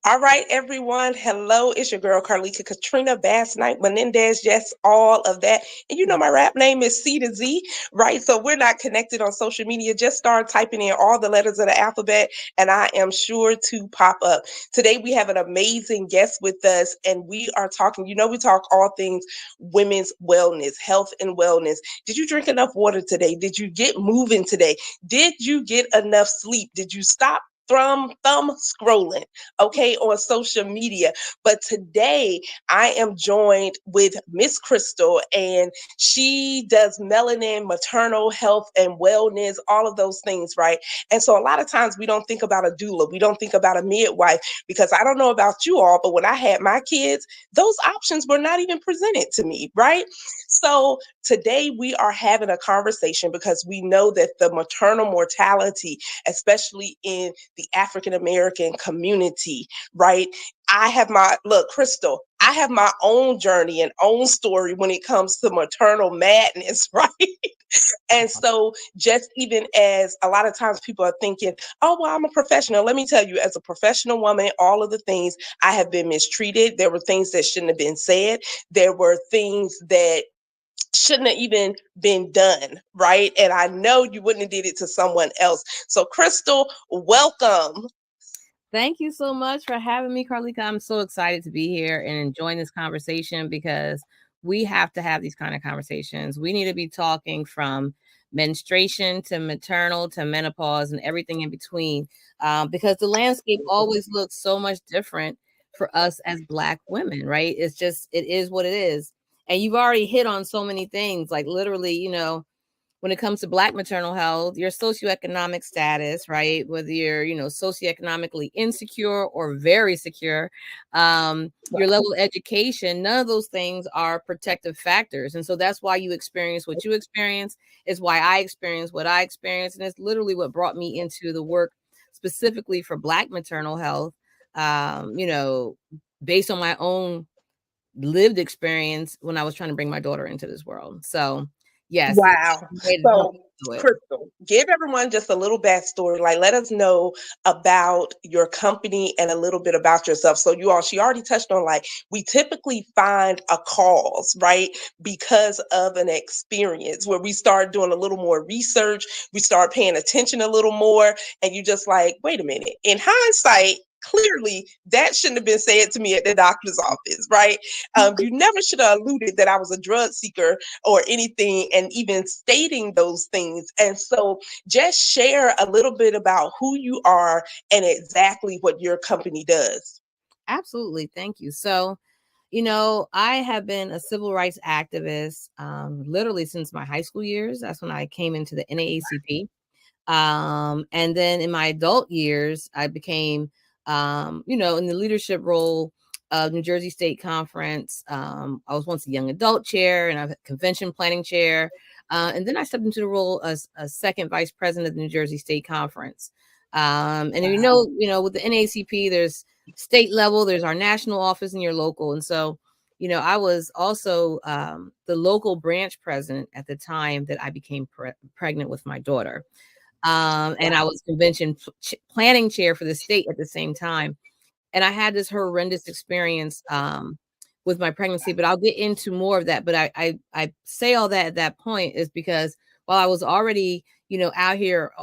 All right, everyone. Hello, it's your girl Carlika Katrina Basnight-Menendez. Yes, all of that. And you know my rap name is C to Z, right? So we're not connected on social media. Just start typing in all the letters of the alphabet, and I am sure to pop up. Today we have an amazing guest with us, and we are talking. We talk all things women's wellness, health and wellness. Did you drink enough water today? Did you get moving today? Did you get enough sleep? Did you stop thumb scrolling, okay, on social media? But today I am joined with Miss Crystal, and she does melanin, maternal health and wellness, all of those things, right? And so a lot of times we don't think about a doula, we don't think about a midwife, because I don't know about you all, but when I had my kids, those options were not even presented to me, right? So today we are having a conversation because we know that the maternal mortality, especially in the African American community, right? Crystal, I have my own journey and own story when it comes to maternal madness, right? And so, just even as a lot of times people are thinking, oh, well, I'm a professional. Let me tell you, as a professional woman, all of the things I have been mistreated. There were things that shouldn't have been said. There were things that shouldn't have even been done, right? And I know you wouldn't have did it to someone else. So, Crystal, welcome. Thank you so much for having me, Carlika. I'm so excited to be here and enjoying this conversation because we have to have these kind of conversations. We need to be talking from menstruation to maternal to menopause and everything in between, because the landscape always looks so much different for us as Black women, right? It is what it is. And you've already hit on so many things, like literally, when it comes to Black maternal health, your socioeconomic status, right? Whether you're, socioeconomically insecure or very secure, your level of education, none of those things are protective factors. And so that's why you experience what you experience, is why I experience what I experience. And it's literally what brought me into the work specifically for Black maternal health, based on my own lived experience when I was trying to bring my daughter into this world. So yes, Wow. So, Crystal, give everyone just a little backstory. Like, let us know about your company and a little bit about yourself. So, she already touched on, like, we typically find a cause, right? Because of an experience where we start doing a little more research, we start paying attention a little more, and you just like, wait a minute. In hindsight, clearly that shouldn't have been said to me at the doctor's office, right? You never should have alluded that I was a drug seeker or anything, and even stating those things. And so just share a little bit about who you are and exactly what your company does. Absolutely. Thank you. So, I have been a civil rights activist literally since my high school years. That's when I came into the NAACP. And then in my adult years, I became, in the leadership role of New Jersey State Conference. I was once a young adult chair and a convention planning chair. And then I stepped into the role as a second vice president of the New Jersey State Conference. And with the NAACP, there's state level, there's our national office and your local. And so, I was also the local branch president at the time that I became pregnant with my daughter. And I was convention planning chair for the state at the same time. And I had this horrendous experience with my pregnancy, but I'll get into more of that. But I say all that at that point is because while I was already, out here,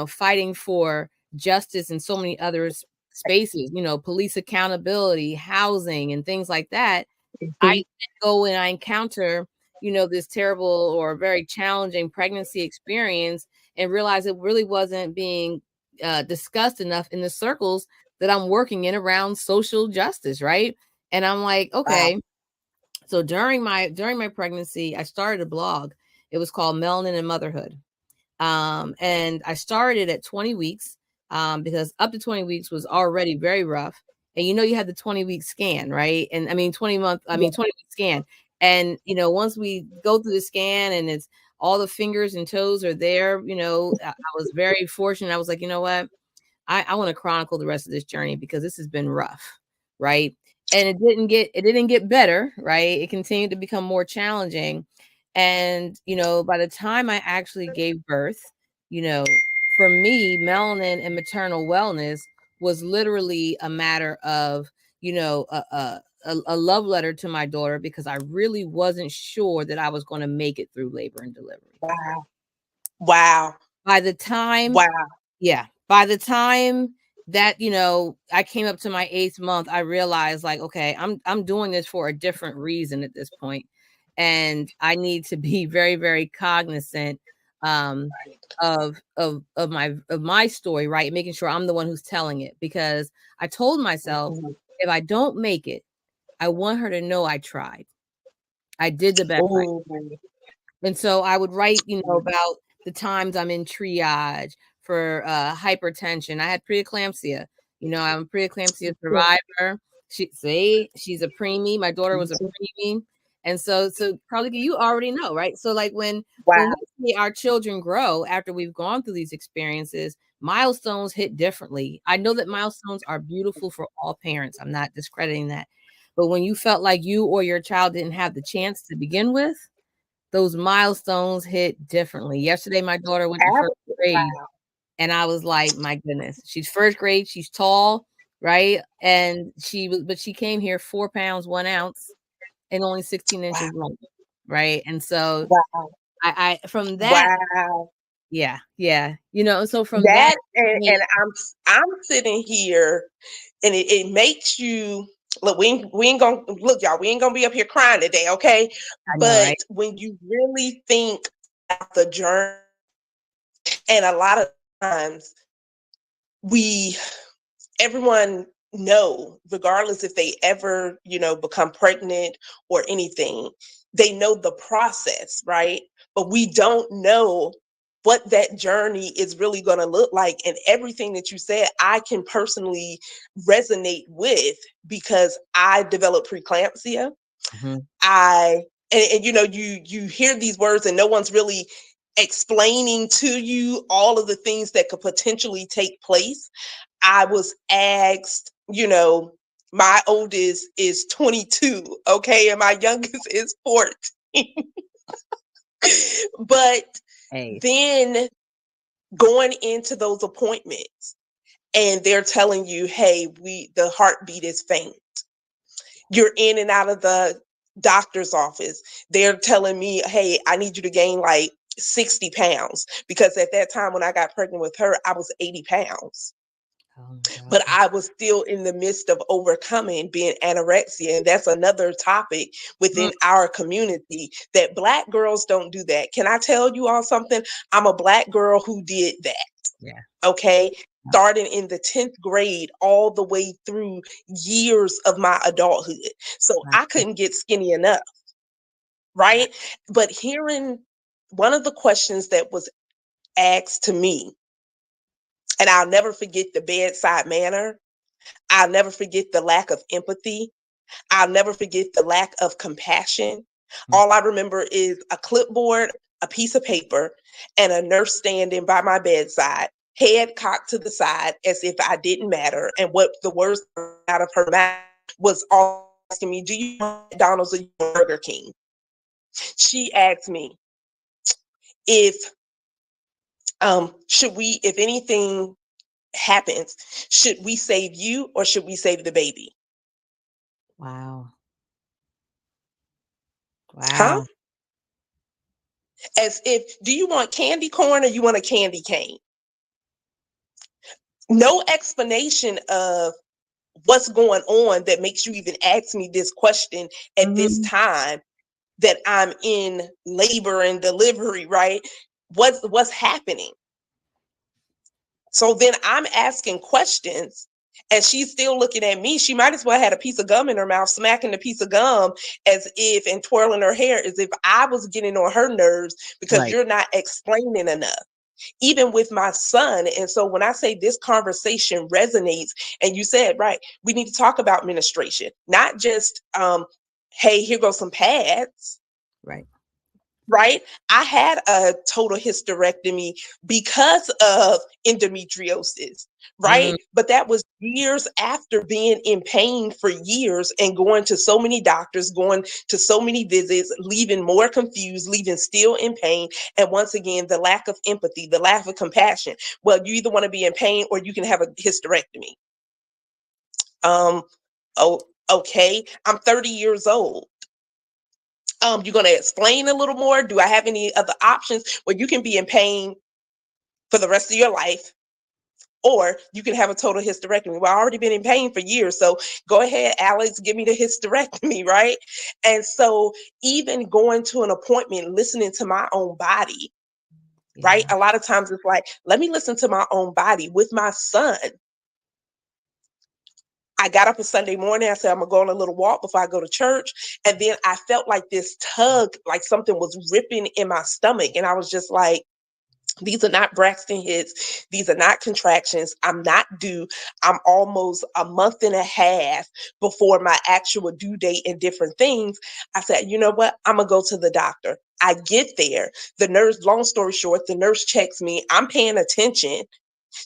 fighting for justice in so many other spaces, police accountability, housing, and things like that, I go and I encounter, this terrible or very challenging pregnancy experience and realize it really wasn't being discussed enough in the circles that I'm working in around social justice, right? And I'm like, okay. Wow. So during my pregnancy, I started a blog. It was called Melanin and Motherhood. And I started at 20 weeks because up to 20 weeks was already very rough. And you had the 20-week scan, right? And 20-week scan. And once we go through the scan and it's all the fingers and toes are there, I was very fortunate. I was like, you know what? I want to chronicle the rest of this journey because this has been rough, right? And it didn't get better, right? It continued to become more challenging. And, by the time I actually gave birth, for me, melanin and maternal wellness was literally a matter of, you know, a love letter to my daughter, because I really wasn't sure that I was going to make it through labor and delivery. Wow. Wow. By the time, Wow. yeah, by the time that, you know, I came up to my 8th month, I realized, like, okay, I'm doing this for a different reason at this point, and I need to be very, very cognizant of my story, right? Making sure I'm the one who's telling it, because I told myself, Mhm. if I don't make it, I want her to know I tried. I did the best I. Oh, And so I would write, you know, about the times I'm in triage for hypertension. I had preeclampsia. You know, I'm a preeclampsia survivor. She's a preemie. My daughter was a preemie. And so probably you already know, right? So like when wow. we see our children grow after we've gone through these experiences, milestones hit differently. I know that milestones are beautiful for all parents. I'm not discrediting that. But when you felt like you or your child didn't have the chance to begin with, those milestones hit differently. Yesterday, my daughter went to first grade, Wow. and I was like, my goodness, she's first grade, she's tall, right? And but she came here 4 pounds, 1 ounce, and only 16 Wow. inches long, right? And so Wow. I from that, Wow. yeah, yeah, you know, so from that, That and I'm sitting here and it makes you look, we ain't gonna look, y'all, we ain't gonna be up here crying today, okay? I know, But right? when you really think about the journey, and a lot of times we everyone know, regardless if they ever, you know, become pregnant or anything, they know the process, right? But we don't know what that journey is really going to look like. And everything that you said, I can personally resonate with because I developed preeclampsia. Mhm. I and you know, you hear these words and no one's really explaining to you all of the things that could potentially take place. I was asked, you know, my oldest is 22, okay, and my youngest is 14. But Hey, then going into those appointments and they're telling you, hey, the heartbeat is faint. You're in and out of the doctor's office. They're telling me, hey, I need you to gain like 60 pounds. Because at that time when I got pregnant with her, I was 80 pounds. oh my But God. I was still in the midst of overcoming being anorexia. And that's another topic Mm, within our community that Black girls don't do that. Can I tell you all something? I'm a Black girl who did that. yeah. Okay. Yeah. Starting in the 10th grade all the way through years of my adulthood. So Wow. I couldn't get skinny enough. Wow. Right. But hearing one of the questions that was asked to me, and I'll never forget the bedside manner. I'll never forget the lack of empathy. I'll never forget the lack of compassion. Mm. All I remember is a clipboard, a piece of paper, and a nurse standing by my bedside, head cocked to the side as if I didn't matter. And what the words out of her mouth was all asking me, do you want McDonald's or you want Burger King? She asked me if should we, if anything happens, should we save you or should we save the baby? Wow. Huh? Wow. As if, do you want candy corn or you want a candy cane? No explanation of what's going on that makes you even ask me this question at this Mhm. time that I'm in labor and delivery, right? What's happening? So then I'm asking questions and she's still looking at me. She might as well had a piece of gum in her mouth, smacking the piece of gum as if and twirling her hair as if I was getting on her nerves because Right. you're not explaining enough. Even with my son. And so when I say this conversation resonates, and you said, right, we need to talk about menstruation, not just, hey, here goes some pads, Right. right? I had a total hysterectomy because of endometriosis, right? Mm. But that was years after being in pain for years and going to so many doctors, going to so many visits, leaving more confused, leaving still in pain. And once again, the lack of empathy, the lack of compassion. Well, you either want to be in pain or you can have a hysterectomy. Oh, okay. I'm 30 years old. You're going to explain a little more? Do I have any other options where you can be in pain for the rest of your life? Or you can have a total hysterectomy. Well, I've already been in pain for years. So go ahead, Alex, give me the hysterectomy, right? And so even going to an appointment, listening to my own body, right? A lot of times it's like, let me listen to my own body. With my son, I got up a Sunday morning. I said, I'm going to go on a little walk before I go to church. And then I felt like this tug, like something was ripping in my stomach. And I was just like, these are not Braxton hits. These are not contractions. I'm not due. I'm almost a month and a half before my actual due date and different things. I said, you know what? I'm going to go to the doctor. I get there. The nurse, long story short, the nurse checks me. I'm paying attention.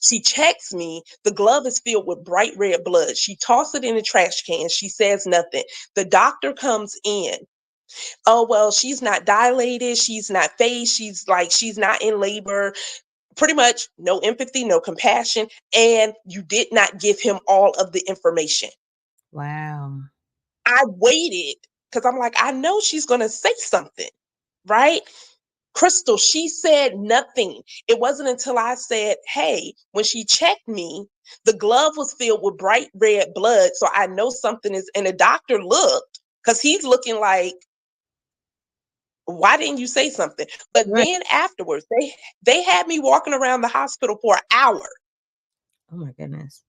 She checks me. The glove is filled with bright red blood. She tosses it in the trash can. She says nothing. The doctor comes in. Oh, well, she's not dilated. She's not phased. She's not in labor. Pretty much no empathy, no compassion. And you did not give him all of the information. Wow. I waited because I'm like, I know she's going to say something, right? Crystal, she said nothing. It wasn't until I said, hey, when she checked me, the glove was filled with bright red blood. So I know something is, and the doctor looked because he's looking like, why didn't you say something? But Right. then afterwards, they had me walking around the hospital for an hour. Oh my goodness.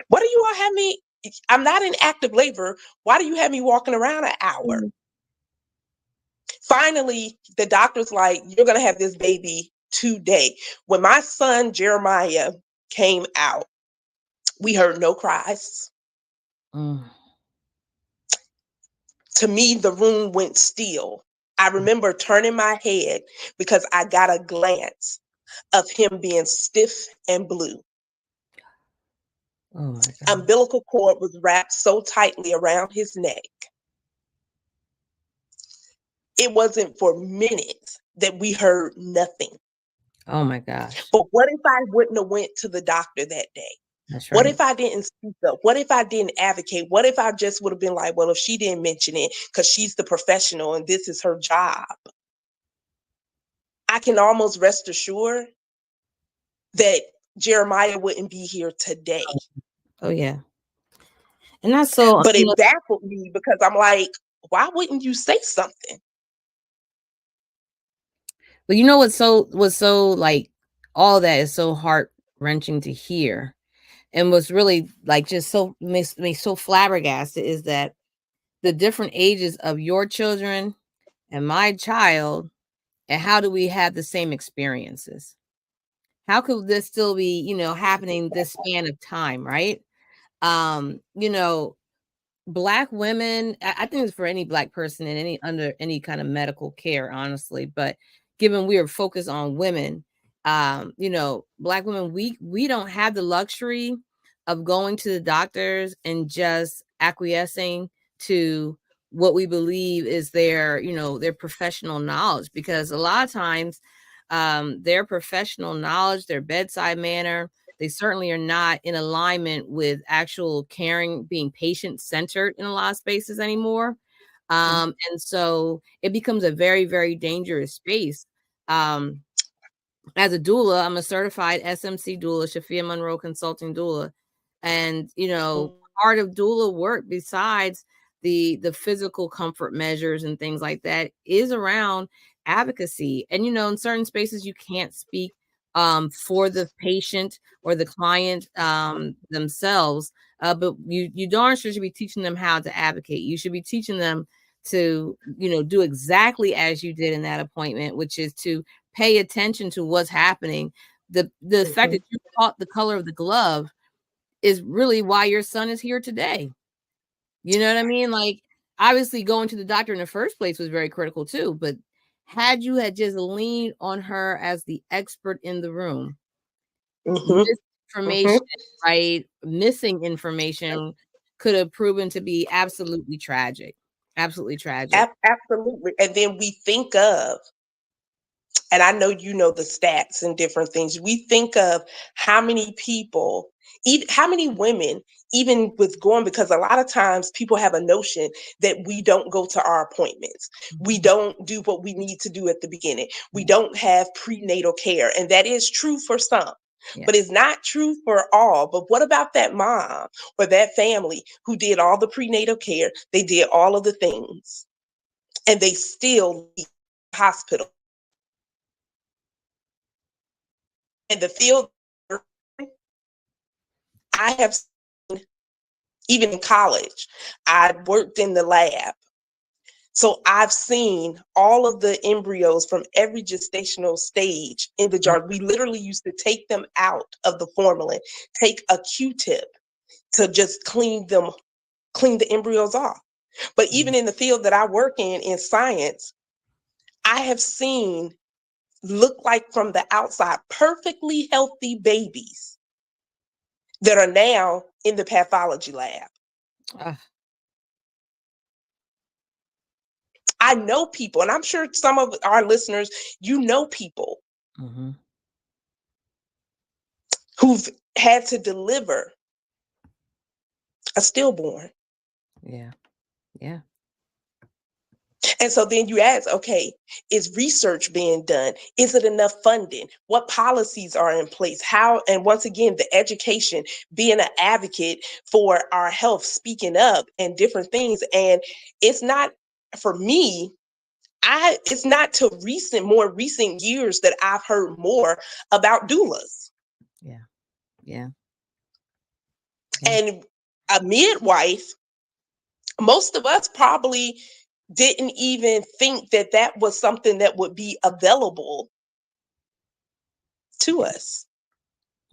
What do you all have me? I'm not in active labor. Why do you have me walking around an hour? Finally, the doctor's like, you're going to have this baby today. When my son Jeremiah came out, we heard no cries. To me, the room went still. I remember turning my head because I got a glance of him being stiff and blue. Oh my God. Umbilical cord was wrapped so tightly around his neck. It wasn't for minutes that we heard nothing. Oh my gosh. But what if I wouldn't have went to the doctor that day? That's What right. if I didn't speak up? What if I didn't advocate? What if I just would have been like, well, if she didn't mention it because she's the professional and this is her job? I can almost rest assured that Jeremiah wouldn't be here today. Oh yeah. And that's so, But it baffled me because I'm like, why wouldn't you say something? but you know what's so like, all that is so heart wrenching to hear. And what's really like just so makes me so flabbergasted is that the different ages of your children and my child, and how do we have the same experiences? How could this still be, happening this span of time, right? You know, Black women, I think it's for any Black person in under any kind of medical care, honestly. But given we are focused on women, Black women, we don't have the luxury of going to the doctors and just acquiescing to what we believe is their professional knowledge, because a lot of times their professional knowledge, their bedside manner, they certainly are not in alignment with actual caring, being patient centered in a lot of spaces anymore. And so it becomes a very, very dangerous space. As a doula, I'm a certified SMC doula, Shafia Monroe Consulting Doula. And, part of doula work, besides the physical comfort measures and things like that, is around advocacy. And, in certain spaces, you can't speak for the patient or the client themselves. But you darn sure should be teaching them how to advocate. You should be teaching them to, do exactly as you did in that appointment, which is to pay attention to what's happening. The fact that you caught the color of the glove is really why your son is here today. You know what I mean? Like, obviously going to the doctor in the first place was very critical too, but had you had just leaned on her as the expert in the room, misinformation, right? Missing information could have proven to be absolutely tragic. Absolutely tragic. Absolutely. And then we think of, and I know you know the stats and different things, we think of how many people, how many women, even with going, because a lot of times people have a notion that we don't go to our appointments. We don't do what we need to do at the beginning. We don't have prenatal care. And that is true for some, but it's not true for all. But what about that mom or that family who did all the prenatal care? They did all of the things and they still leave the hospital. In the field, I have seen, even in college, I worked in the lab. So I've seen all of the embryos from every gestational stage in the jar. We literally used to take them out of the formalin, take a Q-tip to just clean the embryos off. But even in the field that I work in science, I have seen look like from the outside perfectly healthy babies that are now in the pathology lab. I know people, and I'm sure some of our listeners, you know people who've had to deliver a stillborn. Yeah. Yeah. And so then you ask, okay, is research being done? Is it enough funding? What policies are in place? How, and once again, the education, being an advocate for our health, speaking up and different things. And it's not, for me, it's not to more recent years that I've heard more about doulas. Yeah. Yeah. And a midwife, most of us probably didn't even think that that was something that would be available to us.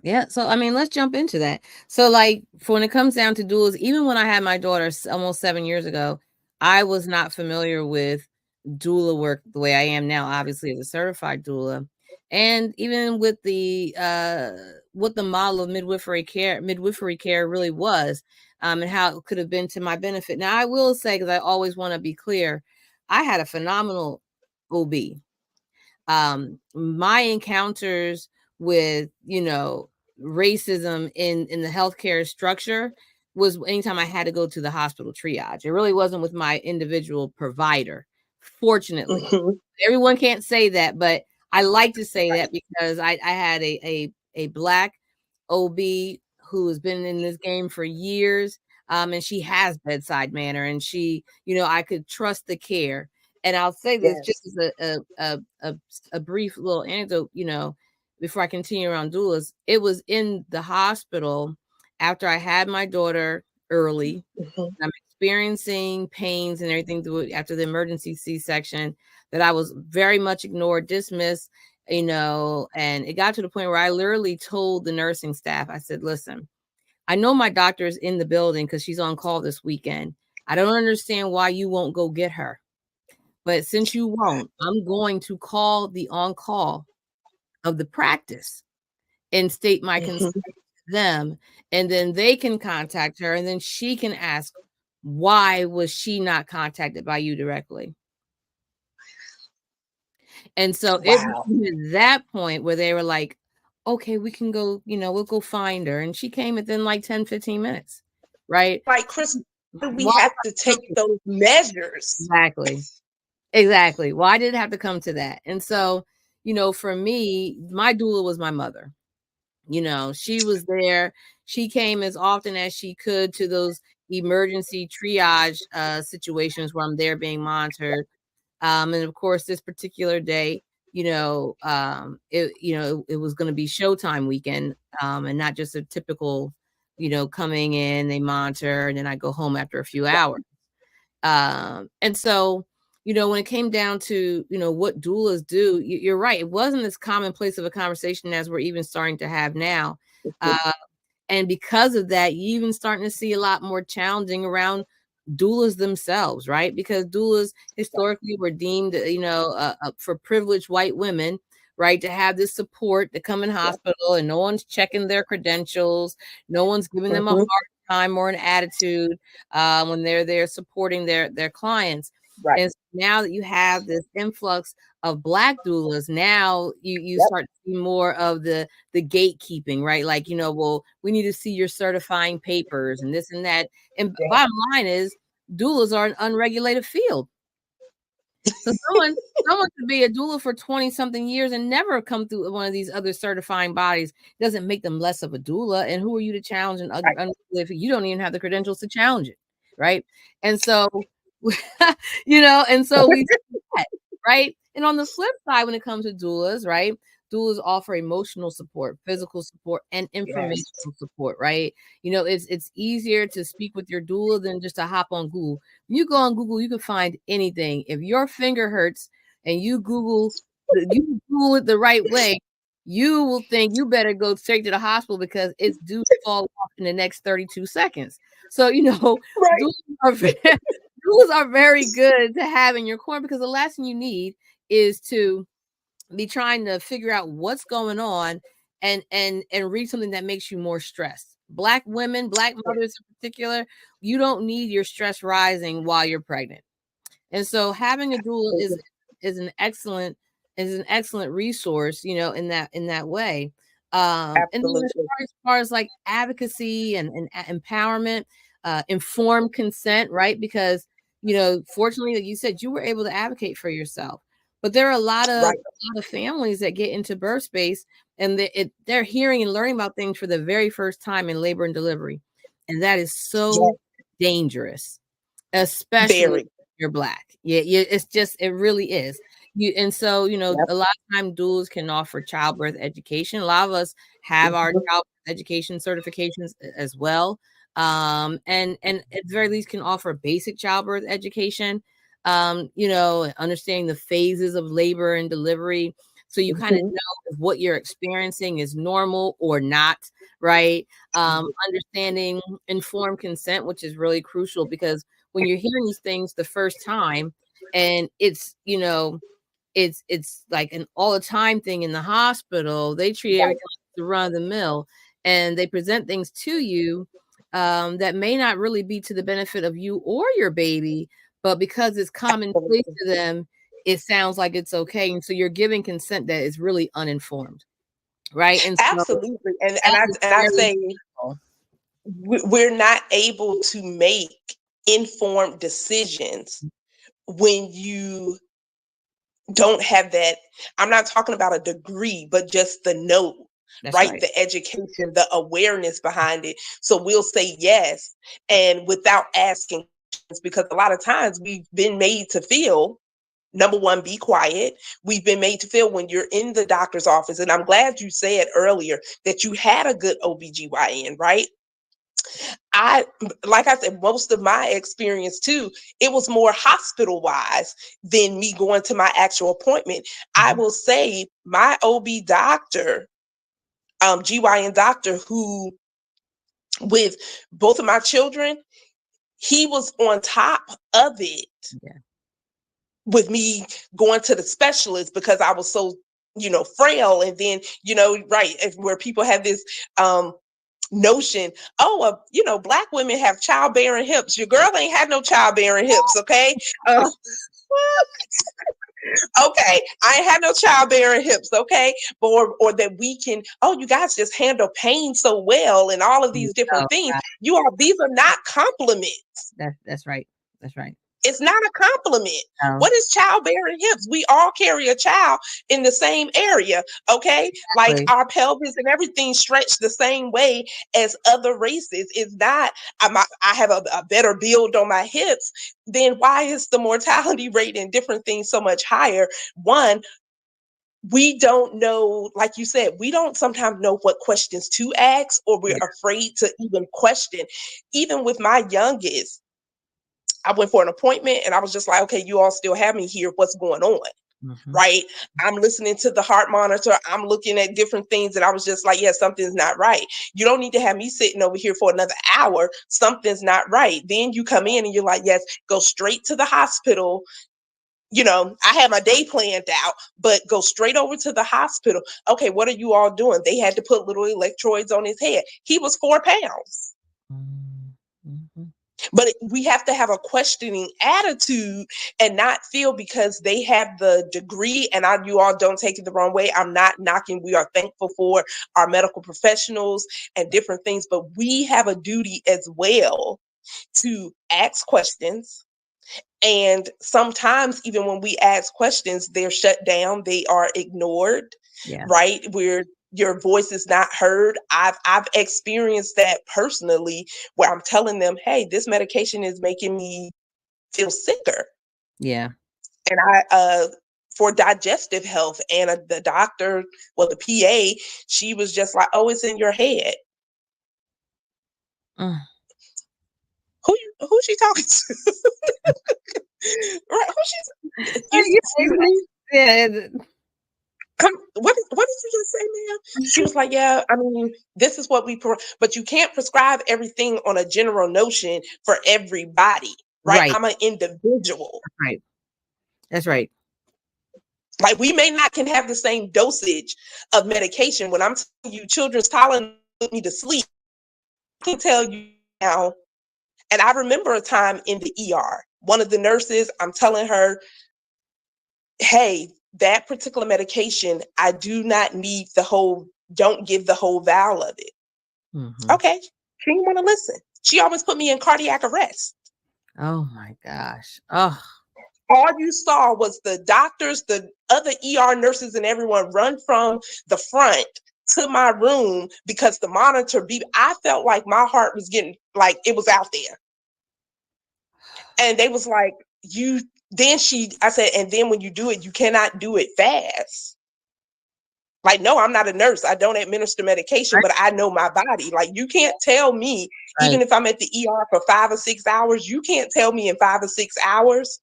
Yeah. So, I mean, let's jump into that. So, like, for when it comes down to doulas, even when I had my daughter almost 7 years ago, I was not familiar with doula work the way I am now, obviously as a certified doula. And even with what the model of midwifery care really was, and how it could have been to my benefit. Now, I will say, because I always want to be clear, I had a phenomenal OB. My encounters with, racism in the healthcare structure was anytime I had to go to the hospital triage. It really wasn't with my individual provider. Fortunately, everyone can't say that, but I like to say that because I had a Black OB who has been in this game for years, and she has bedside manner, and she, I could trust the care. And I'll say this just as a brief little anecdote, before I continue around doulas. It was in the hospital after I had my daughter early. I'm experiencing pains and everything after the emergency C-section that I was very much ignored, dismissed, and it got to the point where I literally told the nursing staff, I said, listen, I know my doctor is in the building because she's on call this weekend. I don't understand why you won't go get her. But since you won't, I'm going to call the on-call of the practice and state my concern to them. And then they can contact her, and then she can ask, why was she not contacted by you directly? And so it was at that point where they were like, okay, we can go, we'll go find her. And she came within like 10, 15 minutes, right? Like, Crystal, we have to take those measures. Exactly. Why did it have to come to that? And so, for me, my doula was my mother. She was there. She came as often as she could to those emergency triage situations where I'm there being monitored. And of course, this particular day, it was going to be Showtime weekend, and not just a typical, coming in, they monitor, and then I go home after a few hours. And so, when it came down to, what doulas do, you're right. It wasn't as commonplace of a conversation as we're even starting to have now. And because of that, you even starting to see a lot more challenging around doulas themselves, right? Because doulas historically were deemed, for privileged white women, right, to have this support to come in hospital, and no one's checking their credentials, no one's giving them a hard time or an attitude when they're there supporting their clients. Right. And now that you have this influx of Black doulas, now you Yep. start to see more of the gatekeeping, right? Like, well, we need to see your certifying papers and this and that. And Yeah. bottom line is, doulas are an unregulated field. So someone could be a doula for 20 something years and never come through one of these other certifying bodies. Doesn't make them less of a doula. And who are you to challenge Right. if you don't even have the credentials to challenge it, right? And so, and so we see that, right? And on the flip side, when it comes to doulas, right? Doulas offer emotional support, physical support, and informational Yes. support, right? It's easier to speak with your doula than just to hop on Google. When you go on Google, you can find anything. If your finger hurts and you Google it the right way, you will think you better go straight to the hospital because it's due to fall off in the next 32 seconds. So, Right. doulas are very, doulas are very good to have in your corner, because the last thing you need is to be trying to figure out what's going on and read something that makes you more stressed. Black women, Black mothers in particular, you don't need your stress rising while you're pregnant. And so having a doula is an excellent resource, in that way. And then Absolutely. as far as like advocacy and empowerment, informed consent, right? Because fortunately, like you said, you were able to advocate for yourself. But there are Right. a lot of families that get into birth space and they're hearing and learning about things for the very first time in labor and delivery. And that is Yeah. so dangerous, especially Very. if you're Black. Yeah, yeah, it really is. And so, Yep. a lot of time duals can offer childbirth education. A lot of us have our Mhm. childbirth education certifications as well. And at the very least can offer basic childbirth education, understanding the phases of labor and delivery. So you kind of Mhm. know if what you're experiencing is normal or not, right? Understanding informed consent, which is really crucial, because when you're hearing these things the first time and it's like an all the time thing in the hospital, they treat Right. everything like the run of the mill, and they present things to you that may not really be to the benefit of you or your baby, but because it's commonplace Absolutely. to them, it sounds like it's okay. And so you're giving consent that is really uninformed, right? And so Absolutely. And that I is and I very say critical. we're not able to make informed decisions when you don't have that. I'm not talking about a degree, but just the know, That's right? right. The education, the awareness behind it. So we'll say yes, and without asking questions, because a lot of times we've been made to feel, number one, be quiet. We've been made to feel when you're in the doctor's office, and I'm glad you said earlier that you had a good OBGYN, right? I, like I said, most of my experience too, it was more hospital wise than me going to my actual appointment. I Mhm. will say my OB doctor, GYN doctor, who with both of my children, he was on top of it Yeah. with me going to the specialist because I was so, frail. And then, right, where people have this notion, oh, Black women have childbearing hips. Your girl ain't had no childbearing hips, okay? Uh, okay, I ain't had no childbearing hips, okay? Or that we can, oh, you guys just handle pain so well and all of these Oh, different things. God. These are not compliments. That's right. That's right. It's not a compliment. No, What is childbearing hips? We all carry a child in the same area, okay? Like exactly. our pelvis and everything stretched the same way as other races. It's not, I have a better build on my hips. Then why is the mortality rate and different things so much higher? One, we don't know, like you said, we don't sometimes know what questions to ask, or we're Yeah. afraid to even question. Even with my youngest, I went for an appointment and I was just like, okay, you all still have me here. What's going on? Mhm. Right. I'm listening to the heart monitor. I'm looking at different things. And I was just like, yeah, something's not right. You don't need to have me sitting over here for another hour. Something's not right. Then you come in and you're like, yes, go straight to the hospital. I had my day planned out, but go straight over to the hospital. Okay, what are you all doing? They had to put little electrodes on his head. He was 4 pounds. Mm, mhm. But we have to have a questioning attitude and not feel because they have the degree, and you all don't take it the wrong way. I'm not knocking. We are thankful for our medical professionals and different things, but we have a duty as well to ask questions. And sometimes even when we ask questions, they're shut down, they are ignored, right? Where your voice is not heard. I've experienced that personally, where I'm telling them, hey, this medication is making me feel sicker. Yeah. And for digestive health, and the doctor, well, the PA, she was just like, oh, it's in your head. Who's she talking to? Right? Excuse me? Yeah. What did you just say, ma'am? She was like, yeah, I mean, this is what but you can't prescribe everything on a general notion for everybody, right? I'm an individual. Right. That's right. Like, we may not can have the same dosage of medication. When I'm telling you children's Tylenol put me to sleep, I can tell you now. And I remember a time in the ER, one of the nurses, I'm telling her, hey, that particular medication, I do not need don't give the whole vial of it. Mm-hmm. Okay. She didn't want to listen. She always put me in cardiac arrest. Oh my gosh. Oh. All you saw was the doctors, the other ER nurses, and everyone run from the front to my room because the monitor I felt like my heart was getting, like, it was out there. And they was like, I said, and then when you do it, you cannot do it fast. Like, no, I'm not a nurse. I don't administer medication, but I know my body. Like, you can't tell me, even if I'm at the ER for 5 or 6 hours, you can't tell me in 5 or 6 hours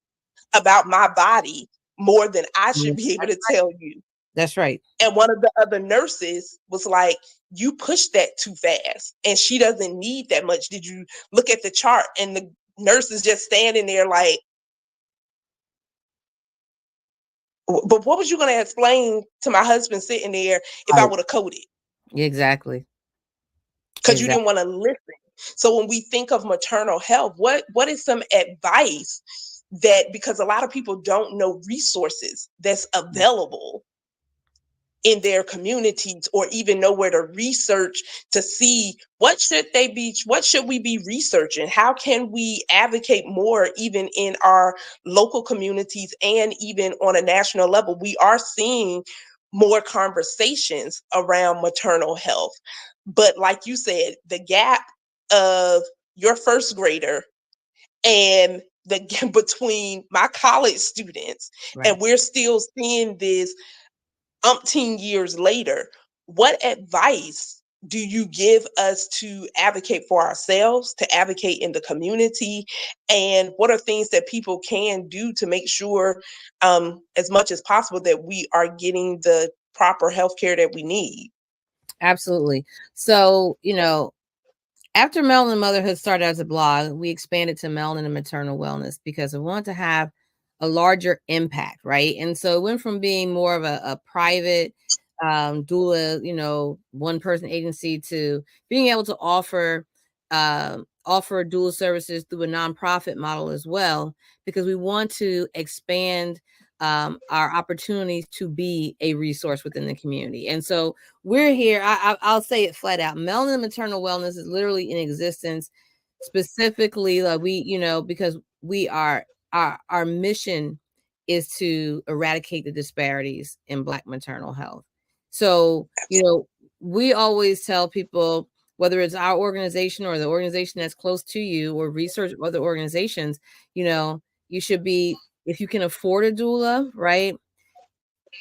about my body more than I should be able to tell you. That's right. And one of the other nurses was like, you pushed that too fast, and she doesn't need that much. Did you look at the chart? And the nurse is just standing there like, but what was you going to explain to my husband sitting there if I would have coded? Exactly. Because you didn't want to listen. So when we think of maternal health, what is some advice that, because a lot of people don't know resources that's available in their communities, or even know where to research to see what should we be researching? How can we advocate more, even in our local communities and even on a national level? We are seeing more conversations around maternal health. But like you said, the gap of your first grader and the gap between my college students, and we're still seeing this umpteen years later. What advice do you give us to advocate for ourselves, to advocate in the community? And what are things that people can do to make sure, as much as possible, that we are getting the proper health care that we need? Absolutely. So, after Melanin Motherhood started as a blog, we expanded to Melanin Maternal Wellness because we wanted to have a larger impact, right? And so it went from being more of a private doula, one person agency, to being able to offer doula services through a nonprofit model as well, because we want to expand our opportunities to be a resource within the community. And so we're here. I'll say it flat out. Melanin Maternal Wellness is literally in existence specifically, like because we are, our mission is to eradicate the disparities in Black maternal health. So, we always tell people, whether it's our organization or the organization that's close to you, or research other organizations, you should be, if you can afford a doula, right,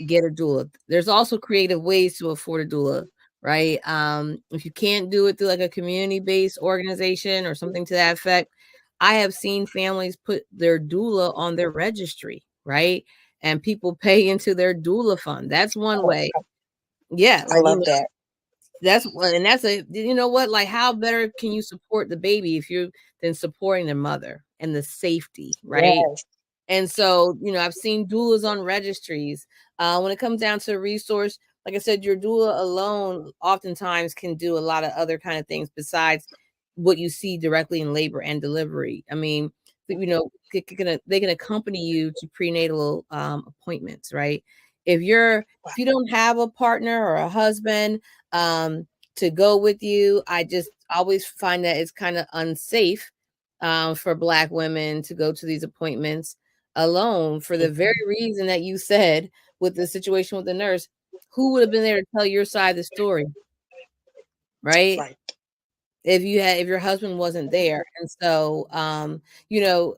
get a doula. There's also creative ways to afford a doula, right? If you can't do it through like a community-based organization or something to that effect, I have seen families put their doula on their registry, right? And people pay into their doula fund. That's one way. Yeah. I love that. That's like, how better can you support the baby if you're then supporting the mother and the safety, right? Yes. And so, I've seen doulas on registries. When it comes down to a resource, like I said, your doula alone oftentimes can do a lot of other kind of things besides what you see directly in labor and delivery. I mean, they can accompany you to prenatal appointments, right? If you don't have a partner or a husband to go with you, I just always find that it's kind of unsafe for Black women to go to these appointments alone for the very reason that you said with the situation with the nurse. Who would have been there to tell your side of the story, right? Right. If your husband wasn't there. And so you know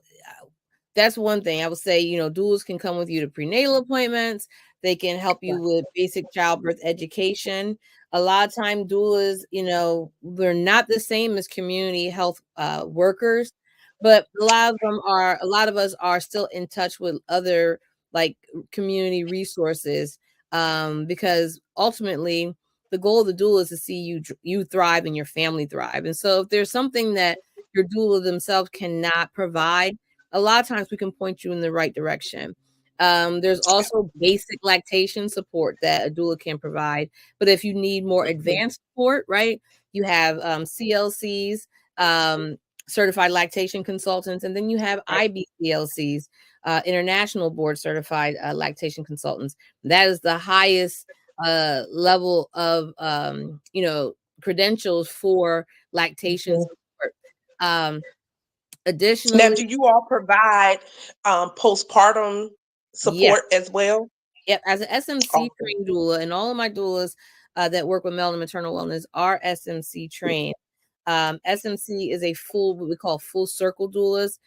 that's one thing I would say. Doulas can come with you to prenatal appointments. They can help you with basic childbirth education. A lot of time doulas, they're not the same as community health workers, but a lot of us are still in touch with other like community resources, because ultimately the goal of the doula is to see you thrive and your family thrive. And so if there's something that your doula themselves cannot provide, a lot of times we can point you in the right direction. There's also basic lactation support that a doula can provide. But if you need more advanced support, right, you have CLCs, certified lactation consultants, and then you have IBCLCs, international board certified lactation consultants. That is the highest level of credentials for lactation support. Now, Additionally, do you all provide postpartum yes, support as well? yep. As an SMC Awesome. trained doula, and all of my doulas that work with Melanin Maternal Wellness are SMC trained. SMC is what we call full circle doulas,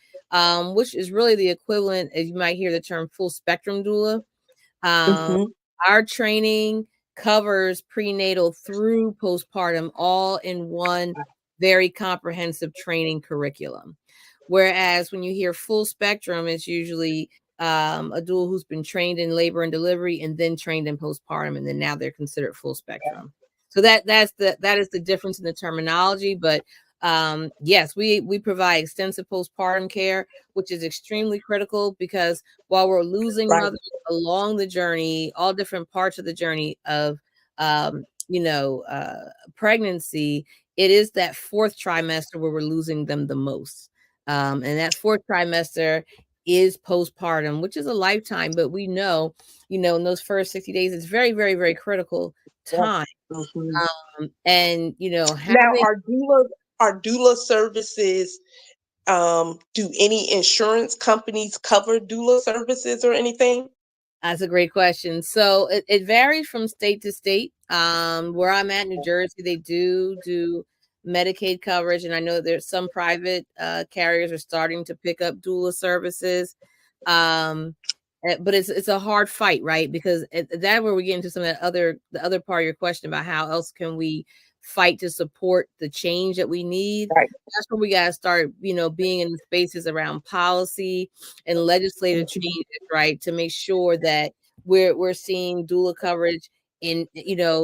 which is really the equivalent, as you might hear the term full spectrum doula. Um, Mm-hmm. our training covers prenatal through postpartum all in one very comprehensive training curriculum. Whereas when you hear full spectrum, it's usually a doula who's been trained in labor and delivery and then trained in postpartum, and then now they're considered full spectrum. So that is the difference in the terminology. But yes, we provide extensive postpartum care, which is extremely critical because while we're losing Right. mothers along the journey, all different parts of the journey of um, you know pregnancy, it is that fourth trimester where we're losing them the most. And that fourth trimester is postpartum, which is a lifetime, but we know, in those first 60 days, it's very, very, very critical Yes. time. Mhm. And Now, having are doula services? Do any insurance companies cover doula services or anything? That's a great question. So it varies from state to state. Where I'm at, New Jersey, they do Medicaid coverage, and I know there's some private carriers are starting to pick up doula services. Um, but it's a hard fight, right? Because that where we get into some of the other part of your question about how else can we fight to support the change that we need. Right. That's where we got to start, being in the spaces around policy and legislative Mhm. changes, right, to make sure that we're seeing doula coverage in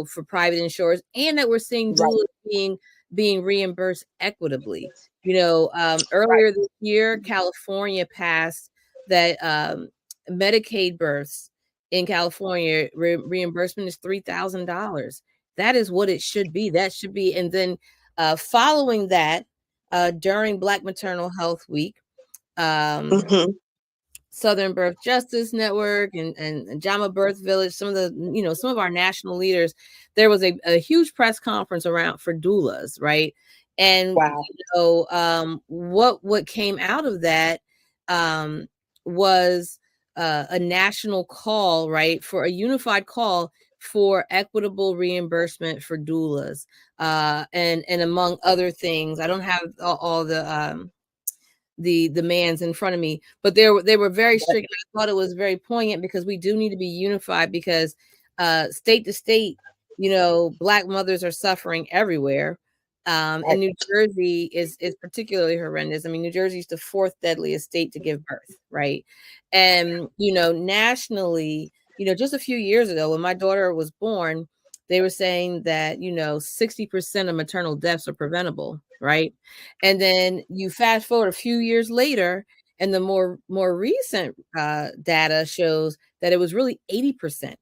for private insurers, and that we're seeing Right. doula being reimbursed equitably. Right. Earlier this year, California passed that Medicaid births in California reimbursement is $3,000. That is what it should be. That should be, and then following that, during Black Maternal Health Week, um, Hmm. Southern Birth Justice Network and JAMA Birth Village, some of our national leaders, there was a huge press conference around for doulas, right? And Wow. what came out of that was a national call, right, for a unified call for equitable reimbursement for doulas, and among other things. I don't have all the demands in front of me, but they were very strict. I thought it was very poignant because we do need to be unified because state to state, Black mothers are suffering everywhere. And Right. New Jersey is particularly horrendous. I mean, New Jersey is the fourth deadliest state to give birth, right? And nationally, just a few years ago when my daughter was born, they were saying that 60% of maternal deaths are preventable, right? And then you fast forward a few years later, and the more recent data shows that it was really 80%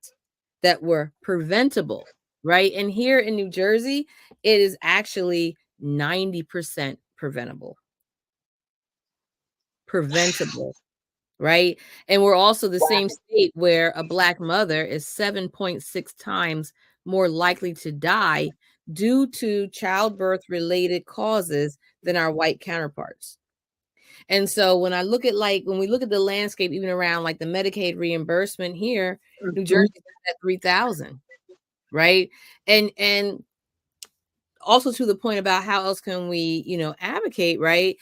that were preventable, right? And here in New Jersey, it is actually 90% preventable, right? And we're also the same state where a Black mother is 7.6 times more likely to die due to childbirth related causes than our white counterparts. And so when we look at the landscape, even around like the Medicaid reimbursement here, New Jersey's at 3,000, right? And also to the point about how else can we, advocate, right?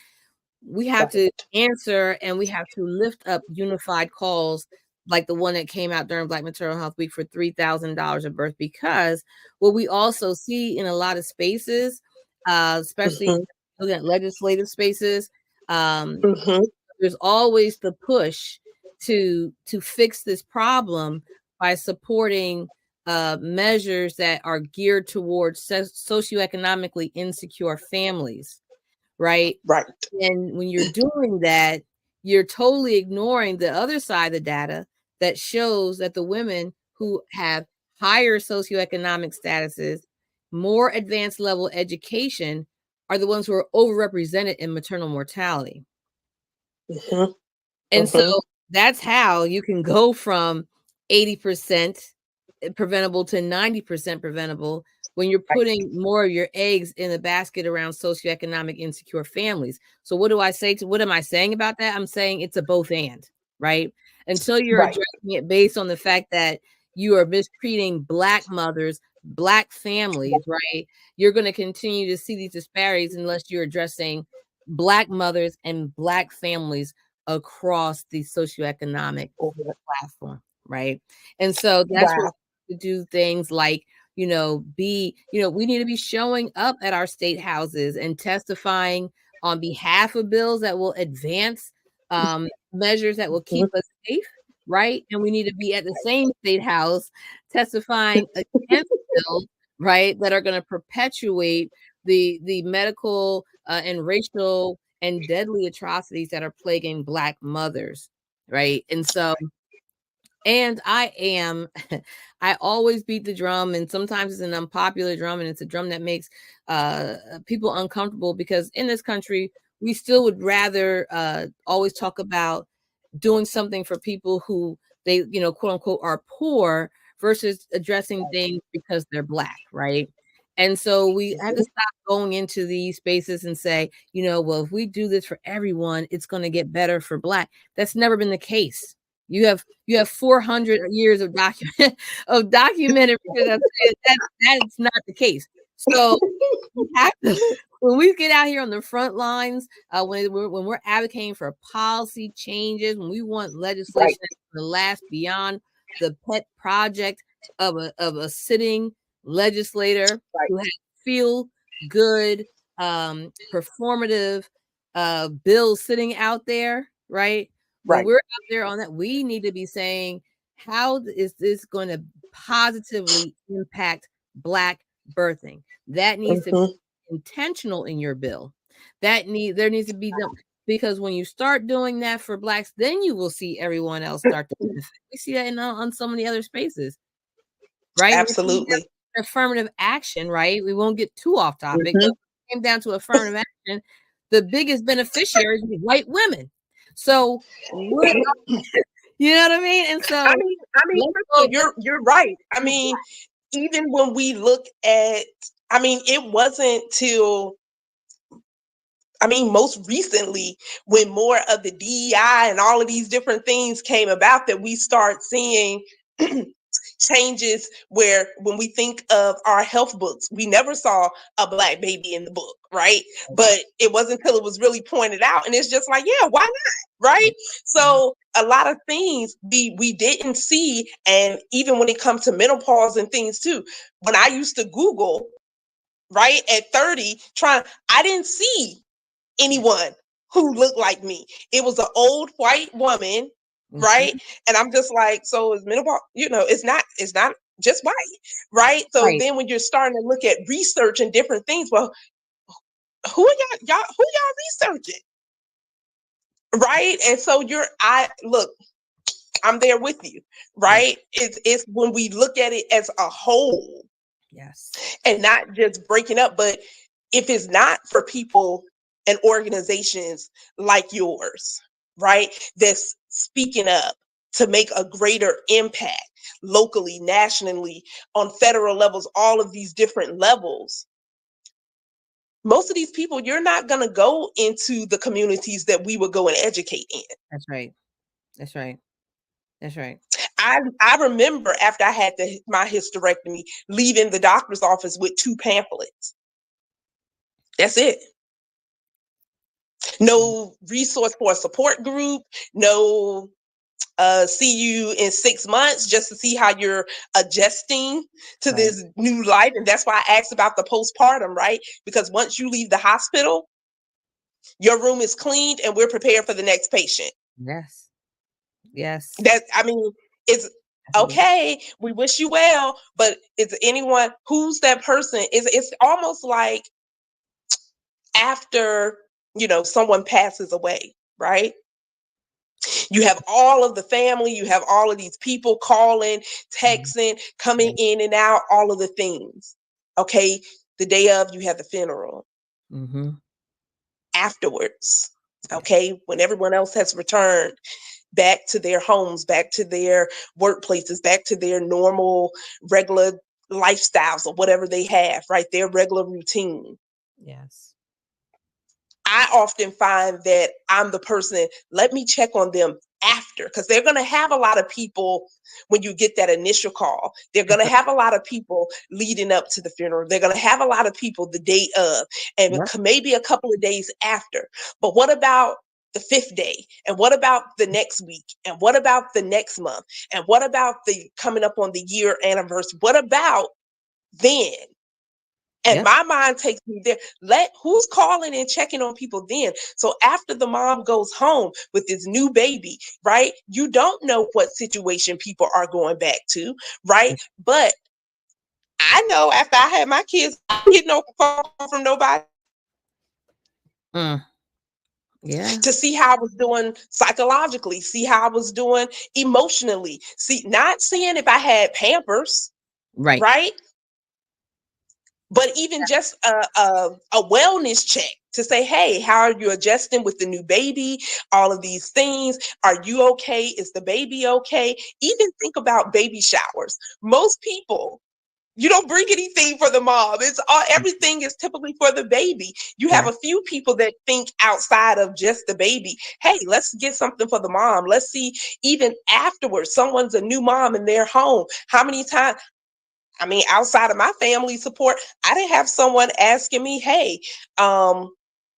We have to answer and we have to lift up unified calls like the one that came out during Black Maternal Health Week for $3,000 a birth, because what we also see in a lot of spaces, especially looking at legislative spaces, there's always the push to fix this problem by supporting measures that are geared towards socioeconomically insecure families, right? Right. And when you're doing that, you're totally ignoring the other side of the data that shows that the women who have higher socioeconomic statuses, more advanced level education, are the ones who are overrepresented in maternal mortality. And so that's how you can go from 80% preventable to 90% preventable when you're putting more of your eggs in the basket around socioeconomic insecure families. So what am I saying about that? I'm saying it's a both and, right? Until you're addressing it based on the fact that you are mistreating Black mothers, Black families, right? You're going to continue to see these disparities unless you're addressing Black mothers and Black families across the socioeconomic platform, right? And so that's what we do, things like, we need to be showing up at our state houses and testifying on behalf of bills that will advance measures that will keep us safe, right? And we need to be at the same state house testifying against bills, right, that are going to perpetuate the medical and racial and deadly atrocities that are plaguing Black mothers, right? And so, and I always beat the drum, and sometimes it's an unpopular drum, and it's a drum that makes people uncomfortable, because in this country, we still would rather always talk about doing something for people who they, quote unquote, are poor, versus addressing things because they're Black, right? And so we have to stop going into these spaces and say, well, if we do this for everyone, it's going to get better for Black. That's never been the case. You have 400 years of documented that's not the case. So we have to, when we get out here on the front lines, when we're advocating for policy changes, when we want legislation to last beyond the pet project of a sitting legislator who has feel good, performative bills sitting out there, right? When we're out there on that, we need to be saying, how is this going to positively impact Black birthing? That needs to be intentional in your bill. There needs to be done, because when you start doing that for Blacks, then you will see everyone else start to benefit. We see that on so many other spaces, right? Absolutely. Affirmative action, right? We won't get too off topic, but when it came down to affirmative action, the biggest beneficiaries are white women. So what, you know what I mean? And so I mean, you're right. I mean, even when we look at, it wasn't till, most recently, when more of the DEI and all of these different things came about, that we start seeing changes, where when we think of our health books, we never saw a Black baby in the book, right? But it wasn't until it was really pointed out, and it's just like, yeah, why not, right? So a lot of things we didn't see, and even when it comes to menopause and things too, when I used to Google, right, at 30, I didn't see anyone who looked like me. It was an old white woman, right? And I'm just like, so is menopause, it's not just white, right? So then when you're starting to look at research and different things, well, who y'all researching? Right? And so I'm there with you, right? It's when we look at it as a whole. Yes. And not just breaking up, but if it's not for people and organizations like yours, right, that's speaking up to make a greater impact locally, nationally, on federal levels, all of these different levels, most of these people, you're not going to go into the communities that we would go and educate in. That's right. That's right. That's right. I remember after I had my hysterectomy, leaving the doctor's office with 2 pamphlets. That's it. No resource for a support group, no see you in 6 months just to see how you're adjusting to this new life. And that's why I asked about the postpartum, right? Because once you leave the hospital, your room is cleaned and we're prepared for the next patient. Yes. Yes. It's okay. We wish you well, but is anyone who's that person? It's almost like after, someone passes away, right? You have all of the family, you have all of these people calling, texting, coming in and out, all of the things. Okay. The day of, you have the funeral. Afterwards, okay, when everyone else has returned back to their homes, back to their workplaces, back to their normal, regular lifestyles or whatever they have, right? Their regular routine. Yes. I often find that I'm the person, let me check on them after, because they're going to have a lot of people when you get that initial call. They're going to have a lot of people leading up to the funeral. They're going to have a lot of people the day of, and maybe a couple of days after. But what about the 5th day? And what about the next week? And what about the next month? And what about the coming up on the year anniversary? What about then? And my mind takes me there. Who's calling and checking on people then? So after the mom goes home with this new baby, right? You don't know what situation people are going back to, right? But I know after I had my kids, I didn't get no phone call from nobody. Yeah. To see how I was doing psychologically, see how I was doing emotionally, not seeing if I had Pampers, right? But even just a wellness check to say, hey, how are you adjusting with the new baby? All of these things. Are you okay? Is the baby okay? Even think about baby showers. Most people, you don't bring anything for the mom. Everything is typically for the baby. You have a few people that think outside of just the baby. Hey, let's get something for the mom. Let's see, even afterwards, someone's a new mom in their home. How many times? Outside of my family support, I didn't have someone asking me, hey, do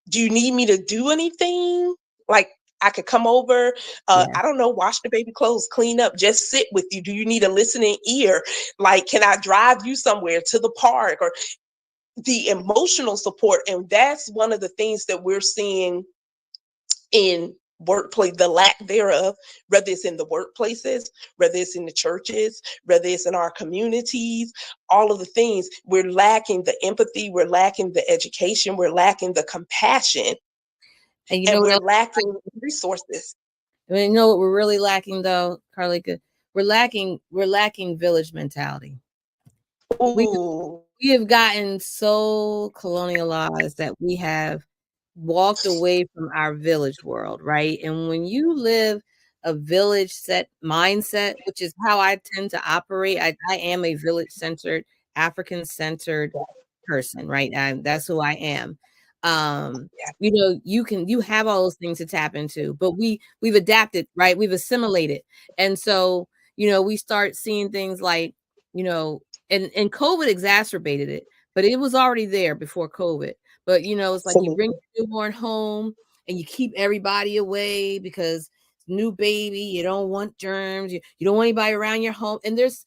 you need me to do anything? Like I could come over, I don't know, wash the baby clothes, clean up, just sit with you. Do you need a listening ear? Like, can I drive you somewhere to the park? Or the emotional support. And that's one of the things that we're seeing in workplace, the lack thereof, whether it's in the workplaces, whether it's in the churches, whether it's in our communities, all of the things. We're lacking the empathy, we're lacking the education, we're lacking the compassion, and we're lacking resources. You know what we're really lacking though, Carlika? We're lacking village mentality. We have gotten so colonialized that we have walked away from our village world, right? And when you live a village set mindset, which is how I tend to operate, I am a village centered, African centered person, right? That's who I am. You have all those things to tap into, but we've adapted, right? We've assimilated. And so, we start seeing things like, and COVID exacerbated it, but it was already there before COVID. But it's like you bring your newborn home and you keep everybody away because new baby, you don't want germs, you don't want anybody around your home. And there's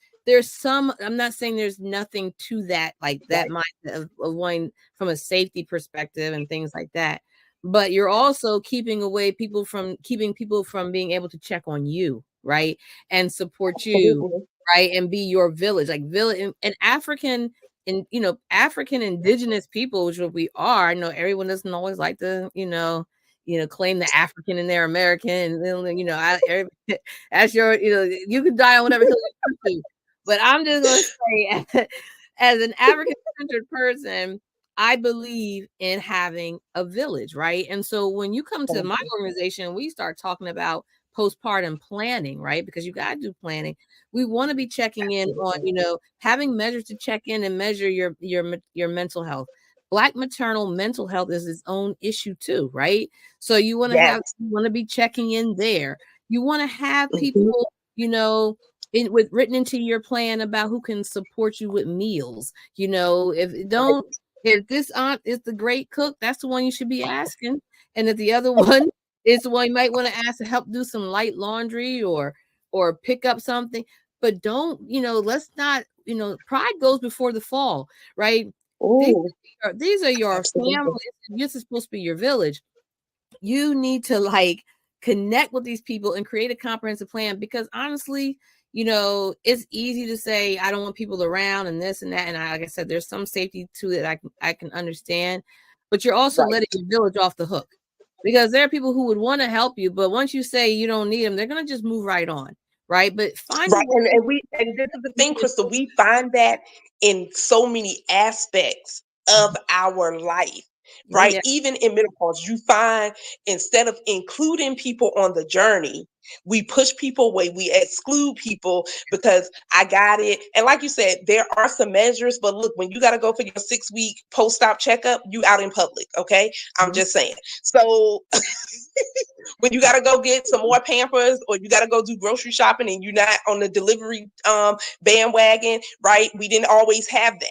some, I'm not saying there's nothing to that, like that mindset of wanting from a safety perspective and things like that. But you're also keeping people from being able to check on you, right? And support you, right? And be your village, like village and African. And African indigenous people, which we are. I know everyone doesn't always like to, claim the African and they're American. And then, as your, you can die on whatever hill you want to. But I'm just gonna say, as an African-centered person, I believe in having a village, right? And so when you come to my organization, we start talking about postpartum planning, right? Because you got to do planning. We want to be checking in on, having measures to check in and measure your mental health. Black maternal mental health is its own issue too, right? So you want to be checking in there. You want to have people, written into your plan about who can support you with meals. If this aunt is the great cook, that's the one you should be asking. And if the other one is the one you might want to ask to help do some light laundry or pick up something. But don't, let's not, pride goes before the fall, right? These are your families. This is supposed to be your village. You need to connect with these people and create a comprehensive plan, because honestly, it's easy to say I don't want people around and this and that, and like I said, there's some safety to it I can understand, but you're also letting your village off the hook, because there are people who would want to help you, but once you say you don't need them, they're going to just move right on, right? But find and this is the thing, Crystal, we find that in so many aspects of our life. Right. Yeah. Even in menopause, you find instead of including people on the journey, we push people away, we exclude people because I got it. And like you said, there are some measures, but look, when you got to go for your 6-week post-op checkup, you out in public. Okay. I'm just saying. So when you got to go get some more Pampers, or you got to go do grocery shopping and you're not on the delivery bandwagon, right? We didn't always have that.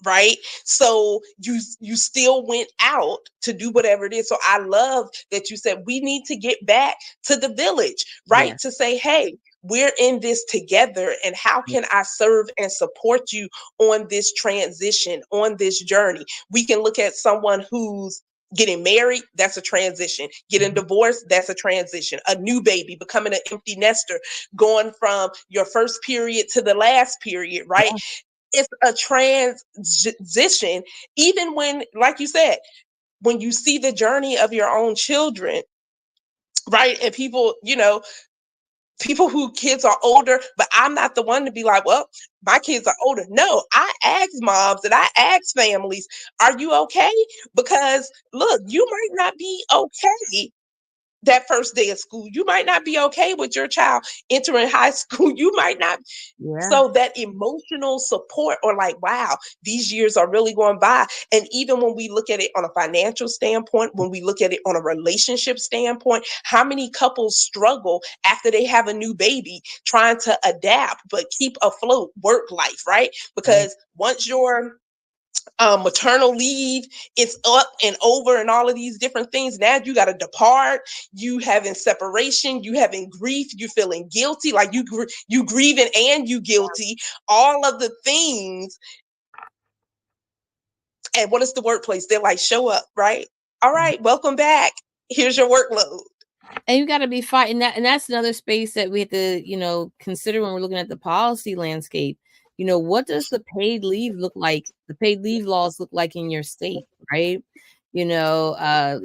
Right. So you still went out to do whatever it is. So I love that you said we need to get back to the village, right? Yeah. To say, hey, we're in this together, and how can I serve and support you on this transition, on this journey? We can look at someone who's getting married, that's a transition. Getting divorced, that's a transition. A new baby, becoming an empty nester, going from your first period to the last period, right? Yeah. It's a transition, even when, like you said, when you see the journey of your own children, right? And people, people who kids are older, but I'm not the one to be like, well, my kids are older. No, I ask moms and I ask families, are you okay? Because look, you might not be okay that first day of school. You might not be okay with your child entering high school. You might not. Yeah. So that emotional support, or like, wow, these years are really going by. And even when we look at it on a financial standpoint, when we look at it on a relationship standpoint, how many couples struggle after they have a new baby trying to adapt but keep afloat work life, right? Because once you're maternal leave, it's up and over and all of these different things. Now you got to depart, you having separation, you having grief, you feeling guilty, like you grieving and you guilty, all of the things. And what is the workplace? They're like, show up, right? All right, welcome back. Here's your workload. And you got to be fighting that. And that's another space that we have to, consider when we're looking at the policy landscape. What does the paid leave look like? The paid leave laws look like in your state, right? Last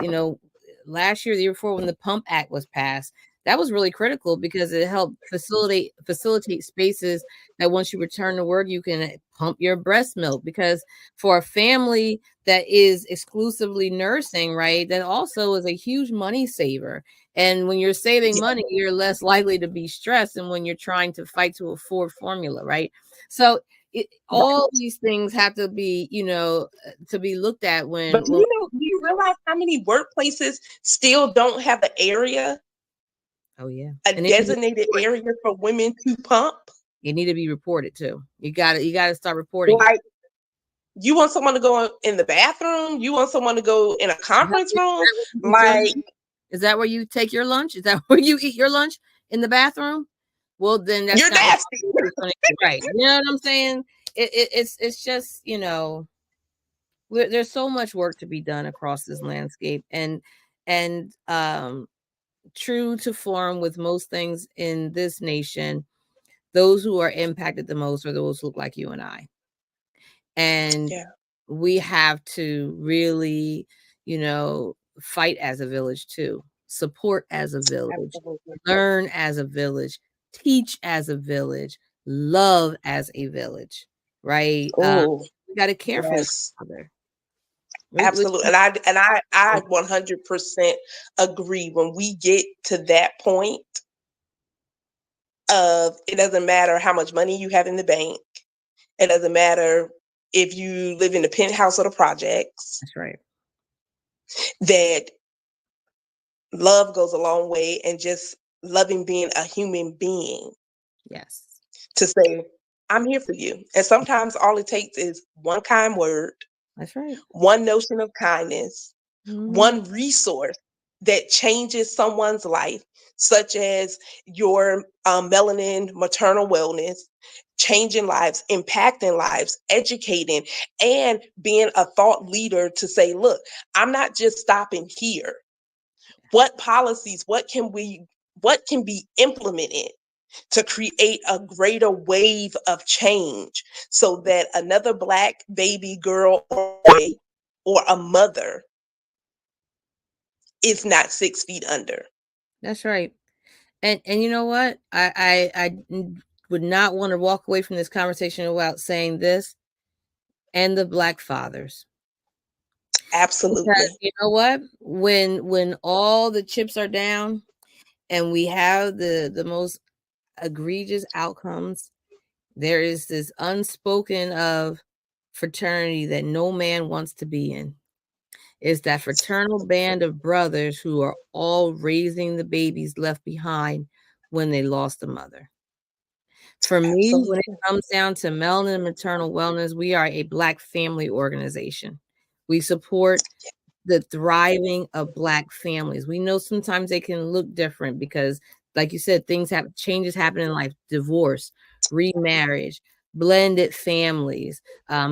year, the year before, when the Pump Act was passed, that was really critical because it helped facilitate spaces that once you return to work, you can pump your breast milk. Because for a family that is exclusively nursing, right, that also is a huge money saver. And when you're saving money, you're less likely to be stressed than when you're trying to fight to afford formula, right? So all these things have to be, to be looked at when. But do you realize how many workplaces still don't have an area? Oh yeah, a designated area for women to pump. You need to be reported too. You got to start reporting. Like, you want someone to go in the bathroom? You want someone to go in a conference room? Like, is that where you take your lunch? Is that where you eat your lunch, in the bathroom? Well, then that's you're nasty, right? You know what I'm saying? It's just, there's so much work to be done across this landscape, and true to form with most things in this nation, those who are impacted the most are those who look like you and I. And we have to really, fight as a village too, support as a village, learn as a village, teach as a village, love as a village, right? We got to care for each other. Absolutely. And I 100% agree. When we get to that point of, it doesn't matter how much money you have in the bank, it doesn't matter if you live in the penthouse or the projects, That's right. that love goes a long way, and just loving being a human being Yes. to say, I'm here for you. And sometimes all it takes is one kind word, That's right. one notion of kindness, Mm-hmm. one resource that changes someone's life, such as your Melanin Maternal Wellness, changing lives, impacting lives, educating, and being a thought leader to say, look, I'm not just stopping here. What policies, what can be implemented to create a greater wave of change so that another Black baby girl or boy or a mother is not 6 feet under? That's right. And you know what? I would not want to walk away from this conversation without saying this, and the Black fathers. Because Absolutely. you know what? When all the chips are down and we have the most egregious outcomes, there is this unspoken of fraternity that no man wants to be in. Is that fraternal band of brothers who are all raising the babies left behind when they lost a mother. For me, when it Absolutely. comes down to Melanin Maternal Wellness, we are a Black family organization. We support the thriving of Black families. We know sometimes they can look different because, like you said, changes happen in life, divorce, remarriage, blended families.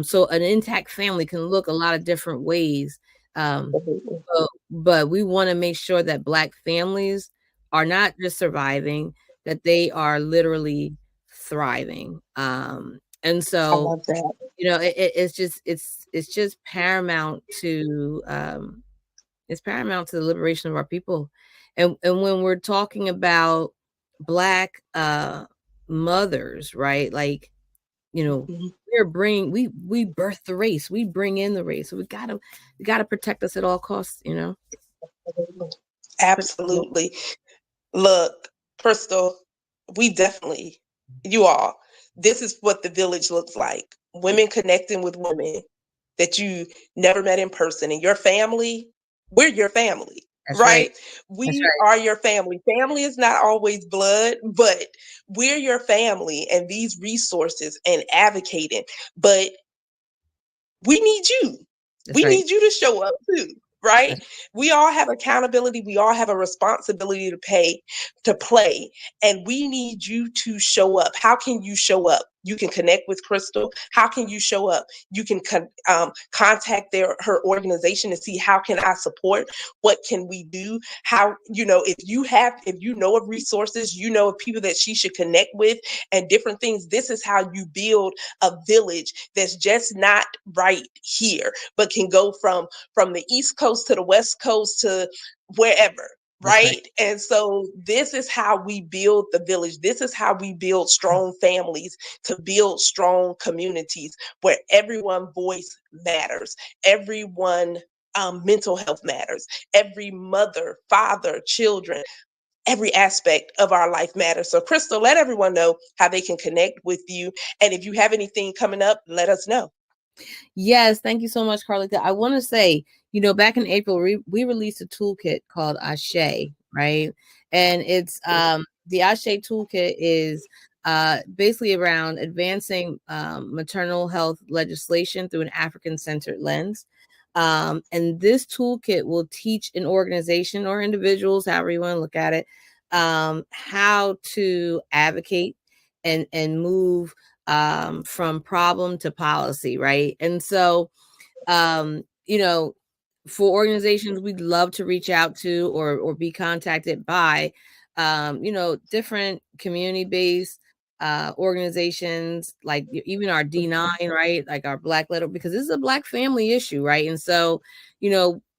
So an intact family can look a lot of different ways. Um, Absolutely. but we want to make sure that Black families are not just surviving, that they are literally thriving. And I so, love that. it's just paramount to it's paramount to the liberation of our people. And when we're talking about Black mothers, right? Like, Mhm. we birth the race, we bring in the race. So we gotta protect us at all costs. Absolutely. Look, Crystal, we definitely, you all, this is what the village looks like. Women connecting with women that you never met in person. And your family, we're your family, That's right. right? That's We right. are your family. Family is not always blood, but we're your family, and these resources and advocating. But we need you. That's We right. need you to show up too, right? That's We all have accountability. We all have a responsibility to play, and we need you to show up. How can you show up? You can connect with Crystal. How can you show up? You can contact her organization and see, how can I support? What can we do? How, if you know of resources, you know of people that she should connect with, and different things. This is how you build a village that's just not right here, but can go from the East Coast to the West Coast to wherever. that's right. Right. And so this is how we build the village. This is how we build strong families, to build strong communities where everyone's voice matters, everyone mental health matters, every mother, father, children, every aspect of our life matters. So, Crystal, let everyone know how they can connect with you. And if you have anything coming up, let us know. Yes, thank you so much, Carlita. I want to say, back in April, we released a toolkit called Ashe, right? And it's the Ashe toolkit is basically around advancing maternal health legislation through an African-centered lens. And this toolkit will teach an organization or individuals, however you want to look at it, how to advocate and move from problem to policy, right? And so, um, you know, for organizations we'd love to reach out to or be contacted by, different community-based organizations, like even our D9, right? Like our Black letter, because this is a Black family issue, right? And so,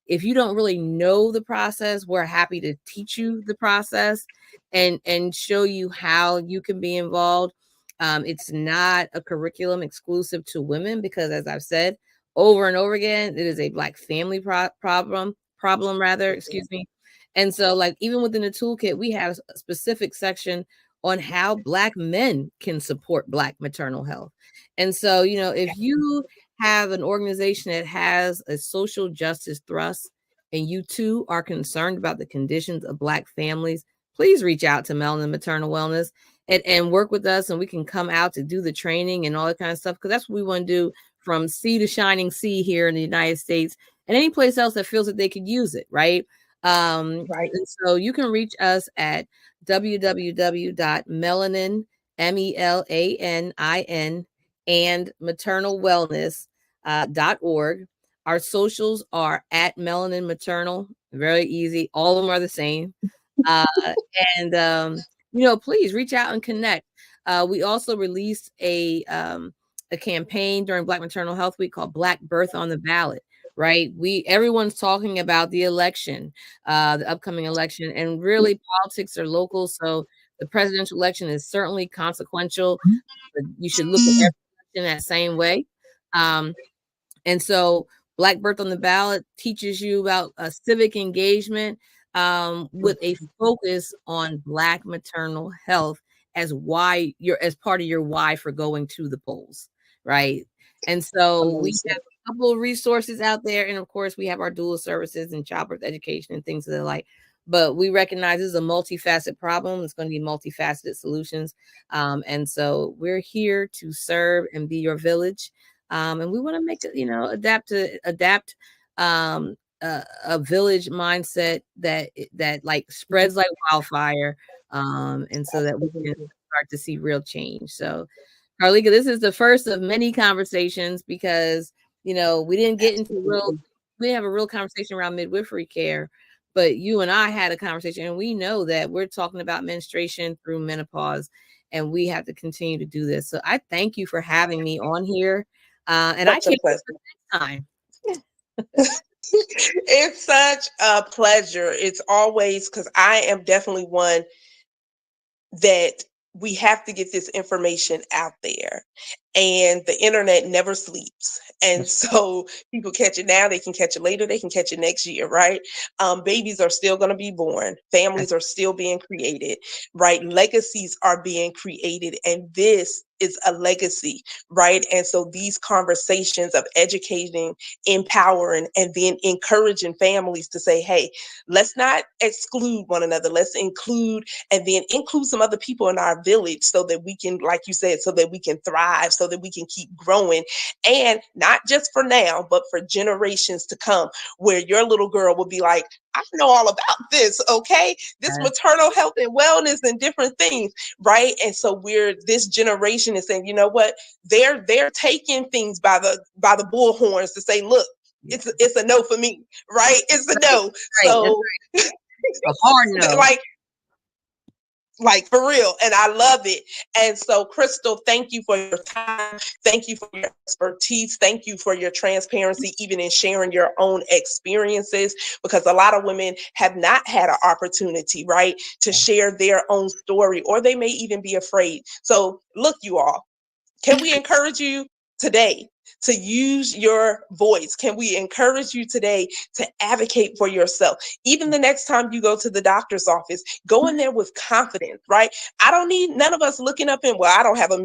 if you don't really know the process, we're happy to teach you the process and show you how you can be involved. It's not a curriculum exclusive to women because, as I've said, over and over again. It is a Black family problem rather, excuse me. And so, like, even within the toolkit, we have a specific section on how Black men can support Black maternal health. And so, you know, if you have an organization that has a social justice thrust and you too are concerned about the conditions of Black families, please reach out to Melanin Maternal Wellness and work with us, and we can come out to do the training and all that kind of stuff, because that's what we want to do from sea to shining sea here in the United States and any place else that feels that they could use it, right? Right. And so you can reach us at www.melanin, MELANIN, and maternalwellness.org. Our socials are at Melanin Maternal. Very easy. All of them are the same. And you know, please reach out and connect. We also released a campaign during Black Maternal Health Week called Black Birth on the Ballot. Right, everyone's talking about the election, the upcoming election, and really politics are local. So the presidential election is certainly consequential. But you should look at every election that same way. And so Black Birth on the Ballot teaches you about civic engagement with a focus on Black maternal health as part of your why for going to the polls, right? And so we have a couple of resources out there, and of course we have our dual services and childbirth education and things of the like. But we recognize this is a multifaceted problem. It's going to be multifaceted solutions, and so we're here to serve and be your village. And we want to make it, you know, adapt a village mindset that like spreads like wildfire, and so that we can start to see real change. So, Carlika, this is the first of many conversations because, you know, we didn't have a real conversation around midwifery care, but you and I had a conversation, and we know that we're talking about menstruation through menopause, and we have to continue to do this. So I thank you for having me on here. And I can't wait for next time. It's such a pleasure. It's always, because I am definitely one that we have to get this information out there, and the internet never sleeps. And so people catch it now, they can catch it later, they can catch it next year, right? Babies are still going to be born, families are still being created, right? Legacies are being created, and this is a legacy, right? And so these conversations of educating, empowering, and then encouraging families to say, hey, let's not exclude one another, let's include, and then include some other people in our village so that we can, like you said, so that we can thrive, so that we can keep growing, and not just for now, but for generations to come, where your little girl will be like, I know all about this, okay? This maternal health and wellness and different things, right? And so this generation is saying, you know what? They're taking things by the bullhorns to say, look, it's a no for me, right? It's a no. So a hard no. Like for real. And I love it. And so, Crystal, thank you for your time. Thank you for your expertise. Thank you for your transparency, even in sharing your own experiences, because a lot of women have not had an opportunity, right, to share their own story, or they may even be afraid. So look, you all, can we encourage you today to use your voice? Can we encourage you today to advocate for yourself? Even the next time you go to the doctor's office, go in there with confidence, right? I don't need none of us looking up in, well, I don't have a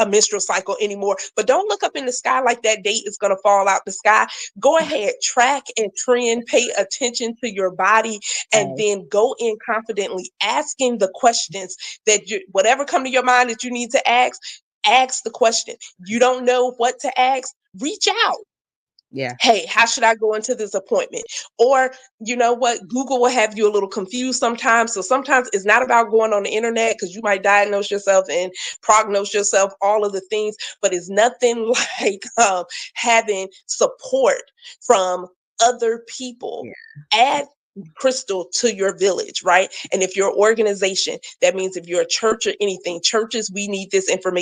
menstrual cycle anymore, but don't look up in the sky like that date is going to fall out the sky. Go ahead, track and trend, pay attention to your body, and then go in confidently asking the questions that whatever come to your mind that you need to ask the question. You don't know what to ask, reach out. Yeah. Hey, how should I go into this appointment? Or, you know what, Google will have you a little confused sometimes. So sometimes it's not about going on the internet, because you might diagnose yourself and prognose yourself, all of the things, but it's nothing like having support from other people. Add Crystal to your village, right? And if you're an organization, that means if you're a church or anything, churches, we need this information